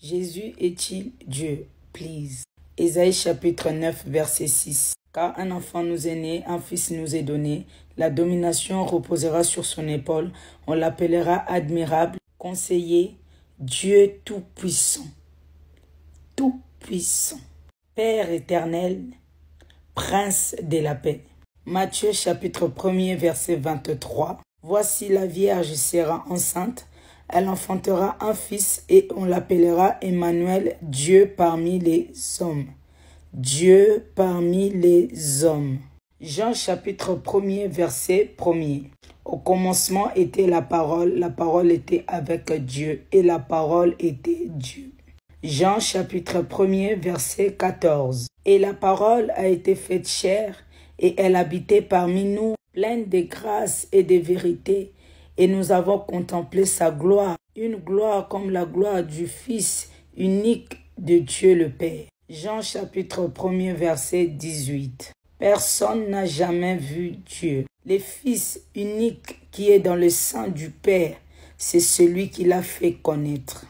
Jésus est-il Dieu? Please. Ésaïe chapitre 9, verset 6. Car un enfant nous est né, un fils nous est donné, la domination reposera sur son épaule, on l'appellera admirable, conseiller, Dieu tout-puissant. Tout-puissant. Père éternel, Prince de la paix. Matthieu chapitre 1er verset 23. Voici la Vierge sera enceinte, elle enfantera un fils et on l'appellera Emmanuel, Dieu parmi les hommes. Dieu parmi les hommes. Jean chapitre 1er verset 1er. Au commencement était la parole était avec Dieu et la parole était Dieu. Jean chapitre 1er verset 14. Et la parole a été faite chair et elle habitait parmi nous, pleine de grâce et de vérité. Et nous avons contemplé sa gloire, une gloire comme la gloire du Fils unique de Dieu le Père. Jean chapitre 1er verset 18. Personne n'a jamais vu Dieu. Le Fils unique qui est dans le sein du Père, c'est celui qui l'a fait connaître.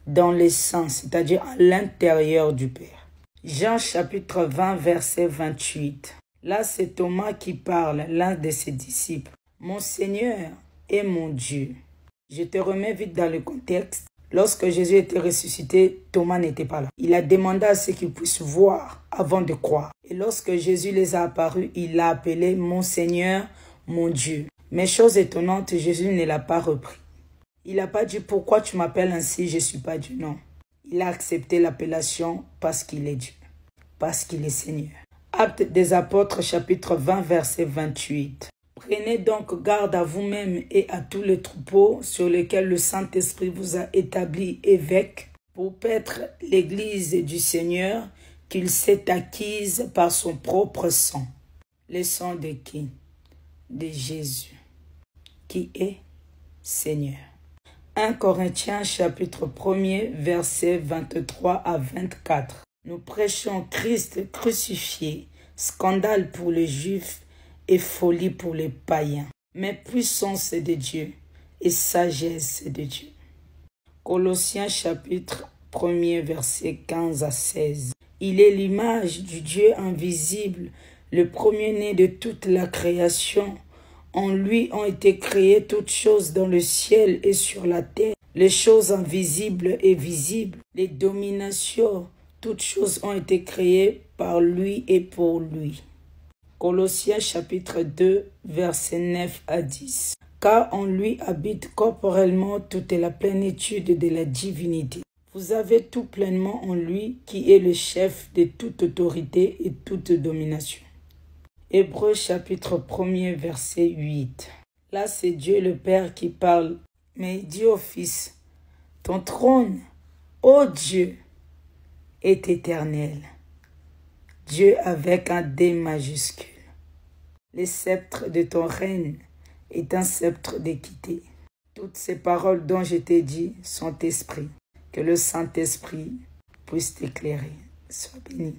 Dans le sein, c'est-à-dire à l'intérieur du Père. Jean chapitre 20 verset 28. Là, c'est Thomas qui parle, l'un de ses disciples. Mon Seigneur et mon Dieu. Je te remets vite dans le contexte. Lorsque Jésus était ressuscité, Thomas n'était pas là. Il a demandé à ceux qu'ils puissent voir avant de croire. Et lorsque Jésus les a apparus, il l'a appelé mon Seigneur, mon Dieu. Mais chose étonnante, Jésus ne l'a pas repris. Il n'a pas dit pourquoi tu m'appelles ainsi, je ne suis pas Dieu. Non. Il a accepté l'appellation parce qu'il est Dieu, parce qu'il est Seigneur. Actes des apôtres chapitre 20 verset 28. Prenez donc garde à vous-même et à tous les troupeaux sur lesquels le Saint-Esprit vous a établi évêque pour paître l'église du Seigneur qu'il s'est acquise par son propre sang. Le sang de qui? De Jésus, qui est Seigneur. 1 Corinthiens chapitre 1er verset 23 à 24. Nous prêchons Christ crucifié, scandale pour les Juifs et folie pour les païens, mais puissance de Dieu et sagesse de Dieu. Colossiens chapitre 1er verset 15 à 16. Il est l'image du Dieu invisible, le premier-né de toute la création. En lui ont été créées toutes choses dans le ciel et sur la terre, les choses invisibles et visibles, les dominations, toutes choses ont été créées par lui et pour lui. Colossiens chapitre 2, versets 9 à 10. Car en lui habite corporellement toute la plénitude de la divinité. Vous avez tout pleinement en lui qui est le chef de toute autorité et toute domination. Hébreux chapitre 1er verset 8. Là c'est Dieu le Père qui parle. Mais il dit au Fils, ton trône, ô Dieu, est éternel. Dieu avec un D majuscule. Le sceptre de ton règne est un sceptre d'équité. Toutes ces paroles dont je t'ai dit sont esprit. Que le Saint-Esprit puisse t'éclairer. Sois béni.